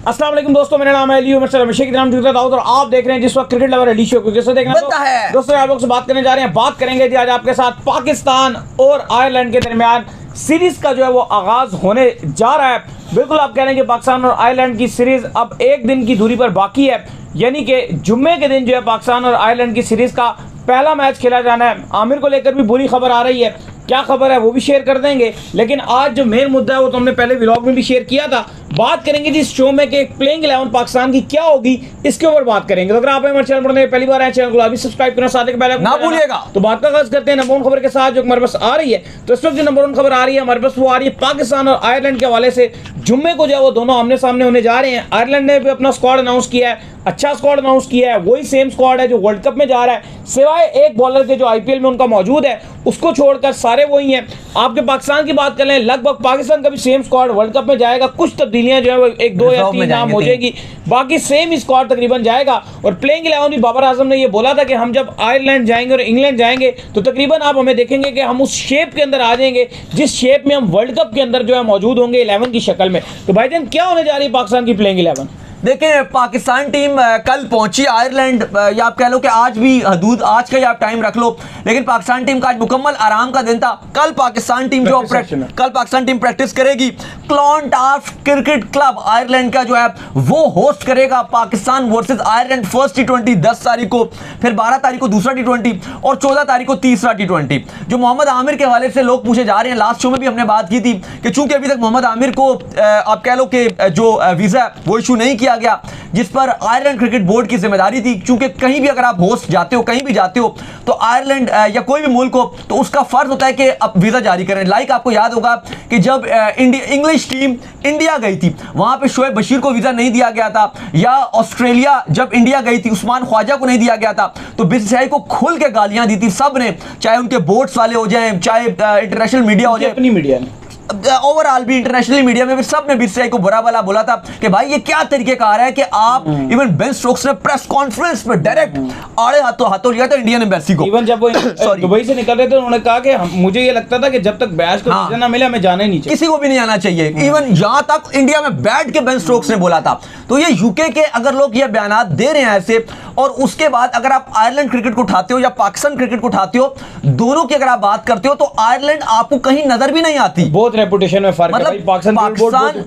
अस्सलाम वालेकुम दोस्तों, मेरा नाम है अली उमर अभिषेक नाम दाऊद और आप देख रहे हैं जिस वक्त क्रिकेट लवर अली शो को कैसे देखना है दोस्तों। आप लोग से बात करने जा रहे हैं, बात करेंगे आज आपके साथ पाकिस्तान और आयरलैंड के दरमियान सीरीज का जो है वो आगाज होने जा रहा है। बिल्कुल आप कह रहे हैं कि पाकिस्तान और आयरलैंड की सीरीज अब एक दिन की दूरी पर बाकी है, यानी कि जुम्मे के दिन जो है पाकिस्तान और आयरलैंड की सीरीज का पहला मैच खेला जाना है। आमिर को लेकर भी बुरी खबर आ रही है, क्या खबर है वो भी शेयर कर देंगे, लेकिन आज जो मेन मुद्दा है वो तो हमने पहले व्लॉग में भी शेयर किया था। बात करेंगे जी इस शो में कि प्लेइंग 11 पाकिस्तान की क्या होगी, इसके ऊपर बात करेंगे। तो अगर आप हमारे चैनल पर पहली बार आए, चैनल को अभी सब्सक्राइब करना, साथ में बेल आइकन ना भूलिएगा। तो बात का आगाज करते हैं नंबर 1 खबर के साथ जो हमारे पास आ रही है। तो इस वक्त जो नंबर 1 खबर आ रही है हमारे पास वो आ रही है पाकिस्तान और आयरलैंड के हवाले से। जुम्मे को जो है वो दोनों आमने सामने होने जा रहे हैं। आयरलैंड ने भी अपना स्क्वाड अनाउंस किया है, अच्छा स्क्वाड अनाउंस किया है, वही सेम स्क्वाड है जो वर्ल्ड कप में जा रहा है, सिवाय एक बॉलर के जो आईपीएल में उनका मौजूद है, उसको छोड़कर सारे वही हैं। आपके पाकिस्तान की बात करें, लगभग पाकिस्तान का भी सेम स्क्वाड वर्ल्ड कप में जाएगा। कुछ तब्दीलियां जो है वो 1 2 या 3 नाम हो जाएगी, बाकी सेम स्क्वाड तकरीबन जाएगा। और प्लेइंग 11 भी बाबर आजम ने ये बोला था कि हम जब आयरलैंड जाएंगे और इंग्लैंड जाएंगे तो तकरीबन आप हमें देखेंगे कि हम उस शेप के अंदर आ जाएंगे जिस शेप में हम वर्ल्ड कप के अंदर जो है मौजूद होंगे 11 की शक्ल में। तो भाईजान क्या होने जा रही है पाकिस्तान की प्लेइंग 11? देखिए, पाकिस्तान टीम कल पहुंची आयरलैंड, या आप कह लो कि आज भी हदूद आज का ही आप टाइम रख लो, लेकिन पाकिस्तान टीम का आज मुकम्मल आराम का दिन था। कल पाकिस्तान टीम प्रैक्टिस करेगी। क्लॉन्टार्फ क्रिकेट क्लब आयरलैंड का जो है वो होस्ट करेगा Pakistan versus Ireland first T20 10 तारीख को, फिर 12 तारीख को दूसरा T20 और 14 तारीख को तीसरा T20। जो मोहम्मद आमिर के हवाले से लोग पूछे जा रहे हैं, लास्ट शो में भी हमने बात की थी कि चूंकि अभी तक मोहम्मद आमिर को आप कह लो कि जो वीजा वो इशू नहीं किया गया, जिस पर आयरलैंड क्रिकेट बोर्ड की जिम्मेदारी थी, क्योंकि कहीं भी अगर आप होस्ट जाते हो, कहीं भी जाते हो तो आयरलैंड या कोई भी मुल्क हो तो उसका फर्ज होता है कि अब वीजा जारी करें। लाइक आपको याद होगा कि जब इंग्लिश टीम इंडिया गई थी वहां पे शोएब बशीर को वीजा नहीं दिया गया था, या ऑस्ट्रेलिया जब इंडिया गई थी उस्मान ख्वाजा को नहीं दिया गया था, तो बीसीसीआई को खुल के गालियां दी थी सब ने, चाहे उनके बोर्ड्स वाले हो जाए, चाहे इंटरनेशनल मीडिया हो जाए, अपनी मीडिया ने ओवरऑल भी इंटरनेशनल मीडिया में भी सब ने बीसीसीआई को बुरा भला बोला था कि भाई ये क्या तरीकेकार है कि आप इवन बेन स्टोक्स ने प्रेस कॉन्फ्रेंस में डायरेक्ट आड़े हाथों लिया था इंडियन एम्बेसी को। इवन जब वो दुबई से निकल रहे थे उन्होंने कहा कि मुझे ये लगता था कि जब तक बैच को वीजा ना मिले हमें जाना ही नहीं चाहिए, किसी को भी नहीं आना चाहिए। इवन यहां तक इंडिया में बैठ के बेन स्टोक्स ने बोला था। तो ये यूके के अगर लोग ये बयान दे रहे हैं ऐसे, और उसके बाद अगर आप आयरलैंड क्रिकेट को उठाते हो या पाकिस्तान क्रिकेट को उठाते हो, दोनों की अगर आप बात करते हो तो आयरलैंड आपको कहीं नजर भी नहीं आती। बहुत रेपुटेशन में फर्क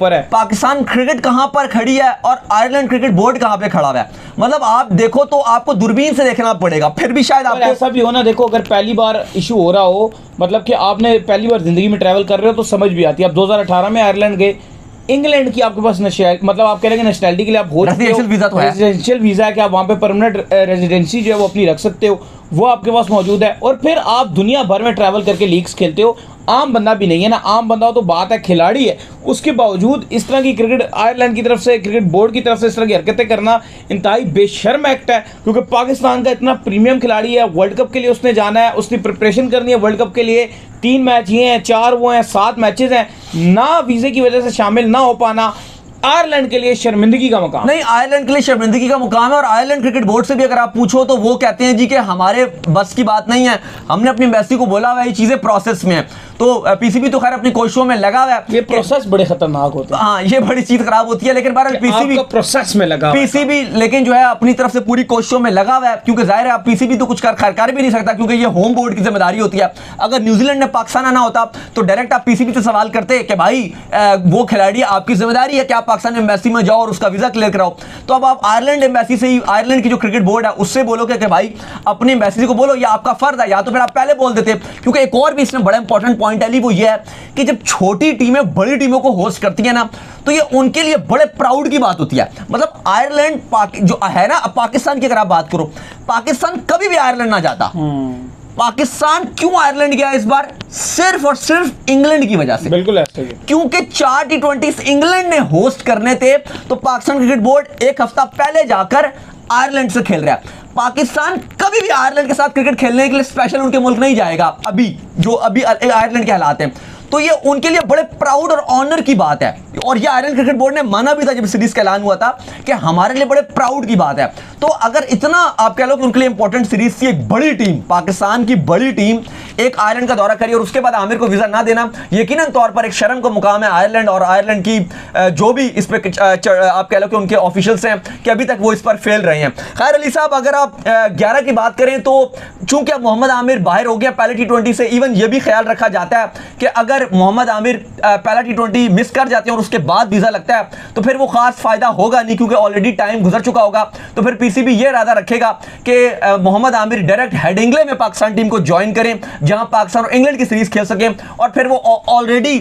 है, पाकिस्तान क्रिकेट कहां पर खड़ी है और आयरलैंड क्रिकेट बोर्ड कहां पे खड़ा है। मतलब आप देखो तो आपको दूरबीन से देखना पड़ेगा, फिर भी शायद आपको ऐसा भी होना। देखो अगर पहली बार इशू हो रहा हो, मतलब कि आपने पहली बार जिंदगी में ट्रैवल कर रहे हो तो समझ भी आती है। आप 2018 में आयरलैंड गए, इंग्लैंड की आपके पास मतलब आप कह रहे हैं नेशनलिटी के लिए आप हो रेजिडेंशियल वीजा है कि आप वहां पे परमानेंट रेजिडेंसी जो है वो अपनी रख सकते हो, वो आपके पास मौजूद है। और फिर आप दुनिया भर में ट्रैवल करके लीग्स खेलते हो। आम बंदा भी नहीं है ना, आम बंदा हो तो बात है, खिलाड़ी है, उसके बावजूद इस तरह की क्रिकेट आयरलैंड की तरफ से, क्रिकेट बोर्ड की तरफ से इस तरह की हरकतें करना इंतहाई बेशर्म एक्ट है। क्योंकि पाकिस्तान का इतना प्रीमियम खिलाड़ी है, वर्ल्ड कप के लिए उसने जाना है, उसने प्रिपरेशन करनी है वर्ल्ड कप के लिए। 3 मैच ये हैं, 4 वो हैं, 7 मैचेस हैं, ना वीजे की वजह से शामिल ना हो पाना आयरलैंड के लिए शर्मिंदगी का मुकाम नहीं। आयरलैंड के लिए शर्मिंदगी का मुकाम है। और आयरलैंड क्रिकेट बोर्ड से भी अगर आप पूछो तो वो कहते हैं जी कि हमारे बस की बात नहीं है, हमने अपनी एम्बेसी को बोला हुआ है, ये चीजें प्रोसेस में है। तो पीसीबी तो खैर अपनी कोशिशों में लगा हुआ है। ये प्रोसेस बड़े खतरनाक होते हैं, हाँ, ये बड़ी चीज खराब होती है, लेकिन बहरहाल पीसीबी प्रोसेस में लगा, पीसीबी लेकिन जो है अपनी तरफ से पूरी कोशिशों में लगा हुआ है, क्योंकि जाहिर है पीसीबी तो कुछ कर भी नहीं सकता, क्योंकि ये होम बोर्ड की जिम्मेदारी होती है। अगर न्यूजीलैंड ने पाकिस्तान आना होता तो डायरेक्ट आप पीसीबी से सवाल करते कि भाई वो खिलाड़ी आपकी जिम्मेदारी है कि आप पाकिस्तान एम्बेसी में जाओ और उसका वीजा क्लियर कराओ। तो अब आप आयरलैंड एम्बेसी से ही, आयरलैंड की जो क्रिकेट बोर्ड है उससे बोलोगे कि भाई अपनी एम्बेसी को बोलो, ये आपका फर्ज है, या तो फिर आप पहले बोल देते। क्योंकि एक और भी इसमें बड़ा इंपॉर्टेंट पॉइंट है, वो ये है कि जब छोटी टीमें बड़ी टीमों को होस्ट करती है ना, तो ये उनके लिए बड़े प्राउड की बात होती है। मतलब आयरलैंड जो है ना, पाकिस्तान की अगर आप बात करो, पाकिस्तान कभी भी आयरलैंड ना जाता। पाकिस्तान क्यों आयरलैंड गया इस बार? सिर्फ और सिर्फ इंग्लैंड की वजह से। बिल्कुल ऐसे ही, क्योंकि 4 T20 इंग्लैंड ने होस्ट करने थे, तो पाकिस्तान क्रिकेट बोर्ड एक हफ्ता पहले जाकर आयरलैंड से खेल रहा है। पाकिस्तान कभी भी आयरलैंड के साथ क्रिकेट खेलने के लिए स्पेशल उनके मुल्क नहीं जाएगा, अभी जो अभी आयरलैंड के हालात हैं। तो ये उनके लिए बड़े प्राउड और ऑनर की बात है। और ये आयरलैंड क्रिकेट बोर्ड ने माना भी था जब सीरीज का ऐलान हुआ था कि हमारे लिए बड़े प्राउड की बात है। तो अगर इतना आप कह लो कि उनके लिए इंपॉर्टेंट सीरीज थी, एक बड़ी टीम, पाकिस्तान की बड़ी टीम एक आयरलैंड का दौरा करिए और उसके बाद आमिर को वीजा ना देना यकीनन तौर पर एक शर्म का मुकाम है आयरलैंड और आयरलैंड की जो भी इस पे आप कह लो कि उनके ऑफिशियल्स हैं कि अभी तक वो इस पर फेल रहे हैं। खैर अली साहब, अगर आप 11 की बात करें तो चूंकि अब मोहम्मद आमिर बाहर हो गया पहले T20 से, इवन ये भी ख्याल रखा जाता है कि अगर मोहम्मद आमिर पहला T20 मिस कर जाते हैं और उसके बाद वीजा लगता है तो फिर वो खास फायदा होगा नहीं, क्योंकि ऑलरेडी टाइम गुजर चुका होगा। तो फिर पीसीबी ये इरादा रखेगा कि मोहम्मद आमिर डायरेक्ट हेडिंग्ले में पाकिस्तान टीम को ज्वाइन करें, जहां पाकिस्तान और इंग्लैंड की सीरीज खेल सकें, और फिर वो ऑलरेडी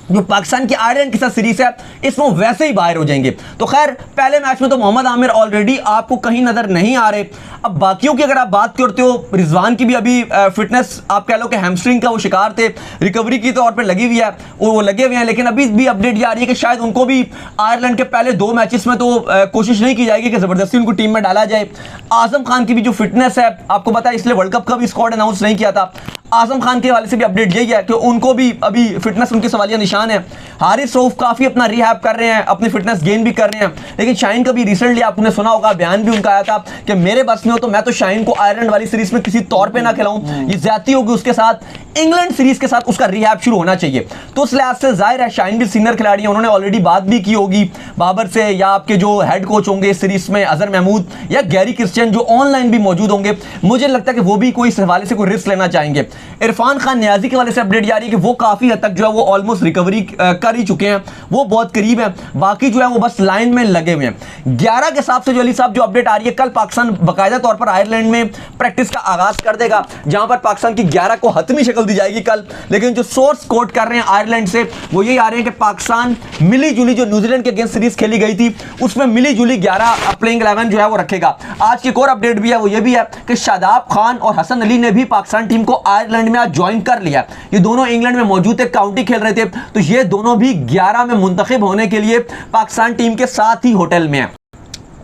जो पाकिस्तान की आयरलैंड के साथ सीरीज है इसमें वैसे ही बाहर हो जाएंगे। तो खैर पहले मैच में तो मोहम्मद आमिर ऑलरेडी आपको कहीं नजर नहीं आ रहे। अब बाकियों की अगर आप बात करते हो, रिजवान की भी अभी फिटनेस आप कह लो कि हैमस्ट्रिंग का वो शिकार थे, रिकवरी की तौर पे लगी हुई है, वो लगे हुए हैं, लेकिन अभी भी अपडेट ये आ रही है कि शायद उनको भी आयरलैंड के पहले 2 मैचेस में तो कोशिश नहीं की जाएगी कि जबरदस्ती उनको टीम में डाला जाए। आजम खान की भी जो फिटनेस है आपको पता है, इसलिए वर्ल्ड कप का भी स्क्वाड अनाउंस नहीं किया था। आजम खान के हवाले से भी अपडेट यही है कि उनको भी अभी फिटनेस उनके सवालिया निशान है। हारिस रऊफ काफी अपना रिहैब कर रहे हैं, अपनी फिटनेस गेन भी कर रहे हैं, लेकिन शाहीन का भी रिसेंटली आपने सुना होगा बयान भी उनका आया था कि मेरे बस में हो तो मैं तो शाहीन को आयरलैंड वाली सीरीज में किसी तौर पे ना खिलाऊं, ये ज्यादती होगी उसके साथ, इंग्लैंड सीरीज के साथ उसका रिहैब शुरू होना चाहिए। तो उस लिहाज से जाहिर है शाहीन भी सीनियर खिलाड़ी हैं, उन्होंने ऑलरेडी बात भी की होगी बाबर से, या आपके जो हेड कोच होंगे इस सीरीज में अजहर महमूद या गैरी क्रिश्चियन जो ऑनलाइन भी मौजूद होंगे, मुझे लगता है कि वो भी कोई इस हवाले से कोई रिस्क लेना चाहेंगे। इरफान खान नियाजी के वाले से अपडेट जा रही है कि वो काफी हद तक जो है वो ऑलमोस्ट रिकवरी कर ही चुके हैं, वो बहुत करीब है, बाकी जो है वो बस लाइन में लगे हुए हैं। 11 के हिसाब से जो अली साहब जो अपडेट आ रही है, कल पाकिस्तान बाकायदा तौर पर आयरलैंड में प्रैक्टिस का आगाज कर देगा, जहां पर पाकिस्तान की 11 को हतमी शक्ल दी जाएगी कल। लेकिन जो सोर्स कोट कर रहे हैं आयरलैंड से वो यही आ रहे हैं कि पाकिस्तान मिली जुली जो न्यूजीलैंड के अगेंस्ट सीरीज खेली गई थी उसमें मिली जुली 11 प्लेइंग 11 जो है वो रखेगा। आज की एक और अपडेट भी है, वो ये भी है कि शादाब खान और हसन अली ने भी पाकिस्तान टीम को आयरलैंड में आज ज्वाइन कर लिया। ये दोनों इंग्लैंड में मौजूद थे, काउंटी खेल रहे थे, तो ये दोनों भी 11 में मुंतखब होने के लिए पाकिस्तान टीम के साथ ही होटल में है।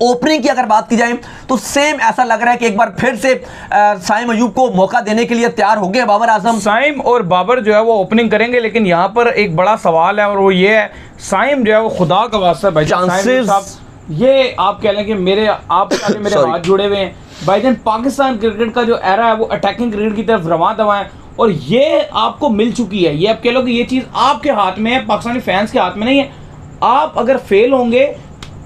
ओपनिंग की अगर बात की जाए तो सेम ऐसा लग रहा है कि एक बार फिर से साइम अयूब को मौका देने के लिए तैयार हो गए बाबर आजम। साइम और बाबर जो है वो ओपनिंग करेंगे, लेकिन यहां पर एक बड़ा सवाल है और वो ये है, साइम जो है वो खुदा का वास्ता भाई चांसेस, ये आप कह लें कि मेरे हाथ जुड़े हुए हैं भाईजान। पाकिस्तान क्रिकेट का जो एरा है वो अटैकिंग क्रिकेट की तरफ रवां दवा है और ये आपको मिल चुकी है। ये आप कह लो कि ये चीज आपके हाथ में है, पाकिस्तानी फैंस के हाथ में नहीं है। आप अगर फेल होंगे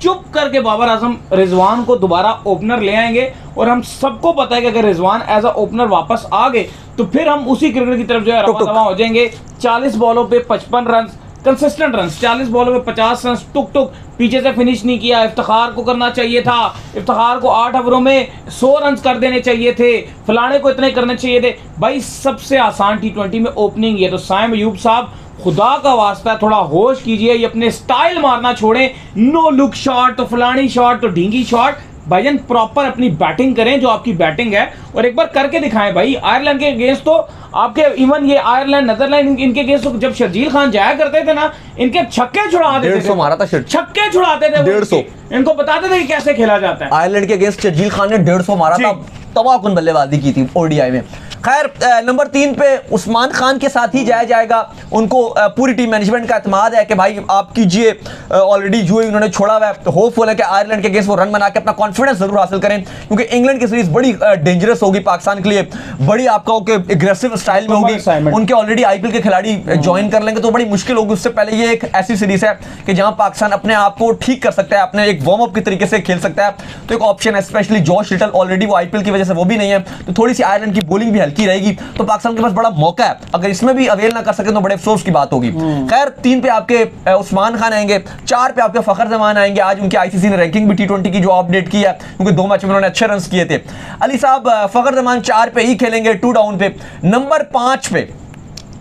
चुप करके बाबर आजम रिजवान को दोबारा ओपनर ले आएंगे, और हम सबको पता है कि अगर रिजवान एज अ ओपनर वापस आ गए तो फिर हम उसी क्रिकेट की तरफ जो है रवा दवा हो जाएंगे। 40 बॉलों पे 55 रन कंसिस्टेंट रन, 40 बॉलों में 50 रन टुक टुक, पीछे से फिनिश नहीं किया। इफ्तिखार को करना चाहिए था, इफ्तिखार को 8 ओवरों में 100 रन कर देने चाहिए थे, फलाने को इतने करने चाहिए थे। भाई सबसे आसान T20 में ओपनिंग है, तो साइम अयूब साहब खुदा का वास्ता थोड़ा होश कीजिए, ये अपने स्टाइल मारना छोड़ें, नो लुक शॉट तो फलानी शॉट तो ढींगी शॉट। भाईजान प्रॉपर अपनी बैटिंग करें जो आपकी बैटिंग है, और एक बार करके दिखाएं भाई। आयरलैंड के अगेंस्ट तो आपके इवन ये आयरलैंड नीदरलैंड इनके अगेंस्ट तो जब शर्जील खान जाया करते थे ना, इनके छक्के छुड़ा देते थे, 150 मारा था, छक्के छुड़ाते थे 150, इनको बताते थे कि कैसे खेला जाता है। आयरलैंड के अगेंस्ट शर्जील खान ने 150 मारा था, तबाहकुन बल्लेबाजी की थी ओडीआई में। खैर नंबर 3 पे उस्मान खान के साथ ही जाया जाएगा, उनको पूरी टीम मैनेजमेंट का एतमाद है कि भाई आप कीजिए, ऑलरेडी यूएई उन्होंने छोड़ा हुआ है, तो होपफुल है कि आयरलैंड के अगेंस्ट वो रन बना के अपना कॉन्फिडेंस जरूर हासिल करें, क्योंकि इंग्लैंड की सीरीज बड़ी डेंजरस होगी पाकिस्तान के लिए, बड़ी आपका एग्रेसिव स्टाइल में होगी, उनके ऑलरेडी आईपीएल के खिलाड़ी ज्वाइन कर लेंगे तो बड़ी मुश्किल होगी। उससे पहले ये एक ऐसी सीरीज है कि जहां पाकिस्तान अपने आप को ठीक कर सकता है, अपने एक वार्म अप के तरीके से खेल सकता है, तो एक ऑप्शन है। स्पेशली जॉश लिटल ऑलरेडी वो आईपीएल की वजह से वो भी नहीं है, तो थोड़ी सी आयरलैंड की बॉलिंग भी हल्की रहेगी, तो पाकिस्तान के पास बड़ा मौका है, अगर इसमें भी अवेल ना कर सके तो बड़े अफसोस की बात होगी। खैर 3 पे आपके उस्मान खान आएंगे, 4 पे आपके फखर जमान आएंगे। आज उनकी आईसीसी ने रैंकिंग भी T20 की जो अपडेट की है, क्योंकि 2 मैच में उन्होंने अच्छे रन किए थे। अली साहब फखर जमान 4 पे ही खेलेंगे, 2 डाउन पे। नंबर 5 पे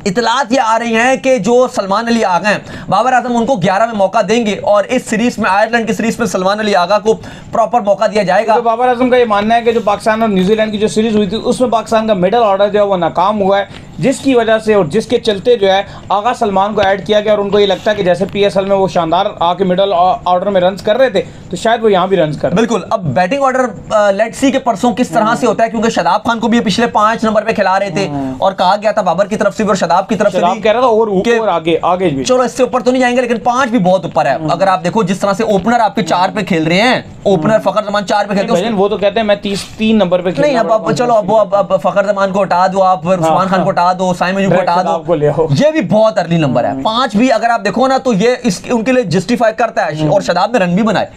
इतलात ये आ रही हैं कि जो सलमान अली आगा हैं, बाबर आजम उनको 11 में मौका देंगे और इस सीरीज में, आयरलैंड की सीरीज में सलमान अली आगा को प्रॉपर मौका दिया जाएगा। तो बाबर आजम का ये मानना है कि जो पाकिस्तान और न्यूजीलैंड की जो सीरीज हुई थी उसमें पाकिस्तान का मिडल ऑर्डर जो है वो नाकाम हुआ है, जिसकी वजह से और जिसके चलते जो है आगा सलमान को ऐड किया गया और उनको ये लगता है कि जैसे PSL में वो शानदार आके मिडल ऑर्डर में रन्स कर रहे थे तो शायद वो यहाँ भी रन्स कर। बिल्कुल। अब बैटिंग ऑर्डर लेट्स सी के परसों किस तरह से होता है, क्योंकि शादाब खान को भी पिछले 5 नंबर पे खिला रहे थे और कहा गया था बाबर की तरफ से भी और शादाब की तरफ से भी कह रहा था और आगे भी। चलो इससे ऊपर तो नहीं जाएंगे, लेकिन 5 भी बहुत ऊपर है। अगर आप देखो जिस तरह से ओपनर आपके 4 पे खेल रहे हैं, ओपनर फखर जमान 4 पे खेलते हैं, वो तो कहते हैं मैं 3 नंबर पे नहीं। अब चलो अब फखर जमान को हटा दो, आप उस्मान खान को हटा दो, साइम अयूब को हटा दो, ये भी बहुत अर्ली नंबर है। 5 भी अगर आप देखो ना तो ये उनके लिए जस्टिफाई करता है। और शादाब ने रन भी बनाए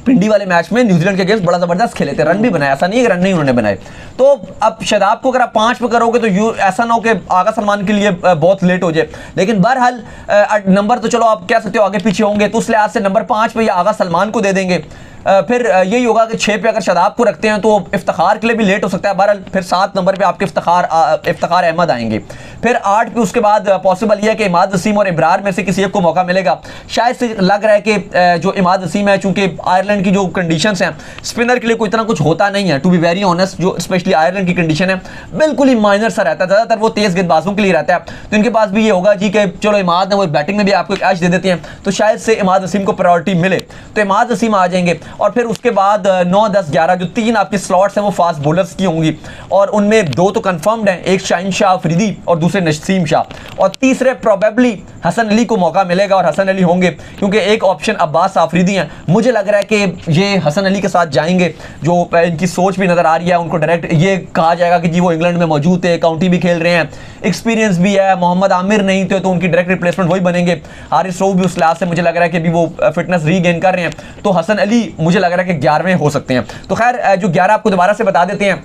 पिंडी वाले मैच में, न्यूजीलैंड के अगेंस्ट बड़ा जबरदस्त खेले थे, रन भी बनाए, ऐसा नहीं है कि रन नहीं उन्होंने बनाए। तो अब शादाब को अगर आप 5 पे करोगे तो ऐसा ना हो कि आगा सलमान के लिए बहुत लेट हो जाए। लेकिन बहरहाल नंबर तो चलो आप कह सकते हो आगे पीछे होंगे, तो उस लिहाज से नंबर 5 पे या आगा सलमान को दे देंगे। फिर यही होगा कि 6 पे अगर शादाब को रखते हैं तो इफ्तिखार के लिए भी लेट हो सकता है। बहरहाल फिर 7 नंबर पे आपके इफ्तिखार अहमद आएंगे। फिर 8 पे उसके बाद पॉसिबल ये है कि इमाद वसीम और इब्रार में से किसी एक को मौका मिलेगा। शायद से लग रहा है कि जो इमाद वसीम है, चूंकि आयरलैंड की जो कंडीशंस हैं स्पिनर के लिए कोई इतना कुछ होता नहीं है, टू बी वेरी ऑनेस्ट, जो स्पेशली आयरलैंड की कंडीशन है बिल्कुल ही माइनर सा रहता है, ज़्यादातर वो तेज़ गेंदबाजों के लिए रहता है। तो इनके पास भी ये होगा जी कि चलो इमाद है वो बैटिंग में भी आपको एक एज दे देते हैं, तो शायद से इमाद वसीम को प्रायोरिटी मिले, तो इमाद वसीम आ जाएंगे। और फिर उसके बाद 9, 10, 11 जो 3 आपके स्लॉट्स हैं वो फास्ट बॉलर्स की होंगी, और उनमें 2 तो कंफर्म्ड हैं, एक शाहीन शाह अफरीदी और दूसरे नसीम शाह, और तीसरे प्रोबेबली हसन अली को मौका मिलेगा और हसन अली होंगे, क्योंकि एक ऑप्शन अब्बास आफरीदी हैं। मुझे लग रहा है कि ये हसन अली के साथ जाएंगे, जो इनकी सोच भी नज़र आ रही है। उनको डायरेक्ट ये कहा जाएगा कि जी वो इंग्लैंड में मौजूद थे, काउंटी भी खेल रहे हैं, एक्सपीरियंस भी है, मोहम्मद आमिर नहीं थे तो उनकी डायरेक्ट रिप्लेसमेंट वही बनेंगे। हारिस रऊफ भी उस लिहाज से मुझे लग रहा है कि अभी वो फिटनेस रीगेन कर रहे हैं, तो हसन अली मुझे लग रहा है कि 11वें हो सकते हैं। तो खैर जो 11 आपको दोबारा से बता देते हैं,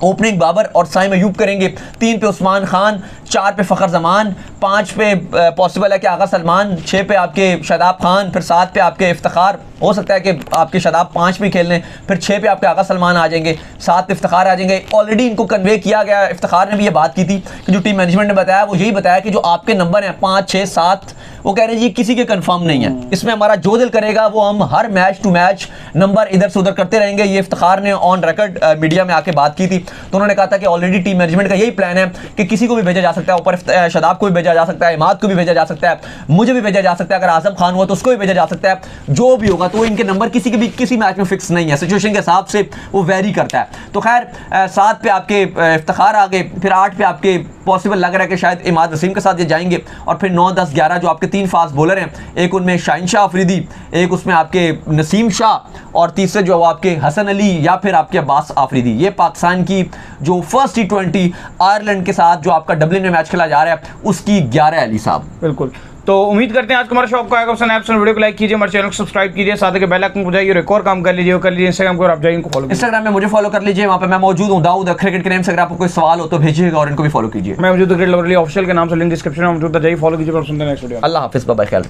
ओपनिंग बाबर और साइम अयूब करेंगे, 3 पे उस्मान खान, 4 पे फ़खर जमान, 5 पे पॉसिबल है कि आगा सलमान, 6 पे आपके शादाब खान, फिर 7 पे आपके इफ्तिखार, हो सकता है कि आपके शादाब 5 पे खेल लें, फिर 6 पे आपके आगा सलमान आ जाएंगे, 7 पे इफ्तिखार आ जाएंगे। ऑलरेडी इनको कन्वे किया गया, इफ्तिखार ने भी ये बात की थी कि जो टीम मैनेजमेंट ने बताया वो यही बताया कि जो आपके नंबर हैं 5, 6, 7, वो कह रहे हैं जी किसी के कंफर्म नहीं है, इसमें हमारा जो दिल करेगा वो हम हर मैच टू मैच नंबर इधर से उधर करते रहेंगे। ये इफ्तिखार ने ऑन रिकॉर्ड मीडिया में आके बात की थी, तो उन्होंने कहा था कि ऑलरेडी टीम मैनेजमेंट का यही प्लान है कि किसी को भी भेजा जा सकता है, ऊपर शादाब को भी भेजा जा सकता है, इमाद को भी भेजा जा सकता है, मुझे भी भेजा जा सकता है, अगर आजम खान हुआ तो उसको भी भेजा जा सकता है, जो भी होगा। तो इनके नंबर किसी के भी किसी मैच में फिक्स नहीं है, सिचुएशन के हिसाब से वो वेरी करता है। तो खैर 7 पे आपके इफ्तिखार आ गए, फिर 8 पे आपके पॉसिबल लग रहा है कि शायद इमाद वसीम के साथ ये जाएंगे, और फिर 9, 10, 11 जो आपके 3 फास्ट बॉलर हैं, एक उनमें शाहीन शाह अफरीदी, एक उसमें आपके नसीम शाह, और तीसरे जो आपके हसन अली या फिर आपके अब्बास आफरीदी। ये पाकिस्तान की जो फर्स्ट T20 आयरलैंड के साथ जो आपका डबलिन में मैच खेला जा रहा है उसकी 11 अली साहब। बिल्कुल, तो उम्मीद करते हैं आज का हमारा शौक को आएगा पसंद। आप वीडियो को लाइक कीजिए, हमारे चैनल को सब्सक्राइब कीजिए, साथ ही बेल आइकन को बजाइए और एक और काम कर लीजिए इंस्टाग्राम को, आप जाइए इनको फॉलो, इंस्टाग्राम में मुझे फॉलो कर लीजिए, वहाँ पे मैं मौजूद हूँ दाऊद क्रिकेट के नेम से। अगर आपको कोई सवाल हो तो भेजिएगा और इनको भी फॉलो कीजिए। मैं मौजूद क्रिकेट लवर ऑफिशियल के नाम से, लिंक डिस्क्रिप्शन में मौजूद है, जाइए फॉलो कीजिए और सुनते हैं नेक्स्ट वीडियो। अल्लाह हाफिज़, बाय बाय, ख्याल रखिए।